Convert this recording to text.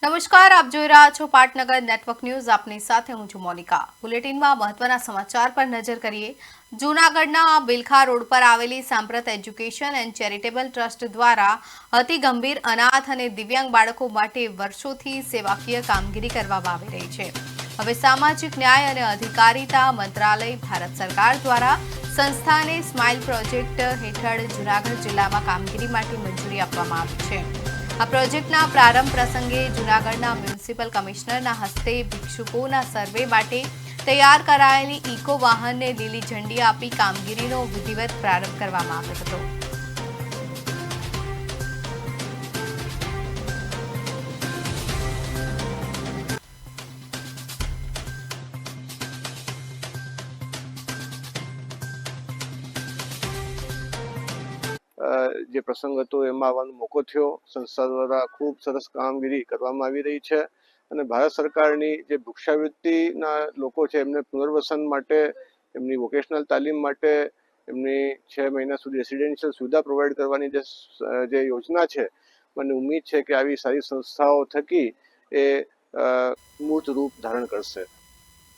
નમસ્કાર, આપ જોઈ રહ્યા છો પાટનગર નેટવર્ક ન્યૂઝ. આપની સાથે હું છું મોનિકા. બુલેટિનમાં મહત્વના સમાચાર પર નજર કરીએ. જૂનાગઢના બિલખા રોડ પર આવેલી સાંપ્રત એજ્યુકેશન એન્ડ ચેરિટેબલ ટ્રસ્ટ દ્વારા અતિ ગંભીર અનાથ અને દિવ્યાંગ બાળકો માટે વર્ષોથી સેવાકીય કામગીરી કરવામાં આવી રહી છે. હવે સામાજિક ન્યાય અને અધિકારીતા મંત્રાલય ભારત સરકાર દ્વારા સંસ્થાને સ્માઇલ પ્રોજેક્ટ હેઠળ જૂનાગઢ જિલ્લામાં કામગીરી માટે મંજૂરી આપવામાં આવી છે. આ પ્રોજેક્ટના પ્રારંભ પ્રસંગે જૂનાગઢના મ્યુનિસિપલ કમિશનરના હસ્તે ભિક્ષુકોના સર્વે માટે તૈયાર કરાયેલી ઇકો વાહનને લીલી ઝંડી આપી કામગીરીનો વિધિવત પ્રારંભ કરવામાં આવ્યો હતો. જે પ્રસંગ હતો એમાં આવવાનો મોકો થયો. સંસ્થા દ્વારા ખૂબ સરસ કામગીરી કરવામાં આવી રહી છે અને ભારત સરકારની જે ભિક્ષાવૃત્તિના લોકો છે એમને પુનર્વસન માટે, એમની વોકેશનલ તાલીમ માટે, એમની 6 મહિના સુધી રેસિડેન્શિયલ સુવિધા પ્રોવાઈડ કરવાની જે યોજના છે, મને ઉમ્મીદ છે કે આવી સારી સંસ્થાઓ થકી એ મૂર્ત રૂપ ધારણ કરશે.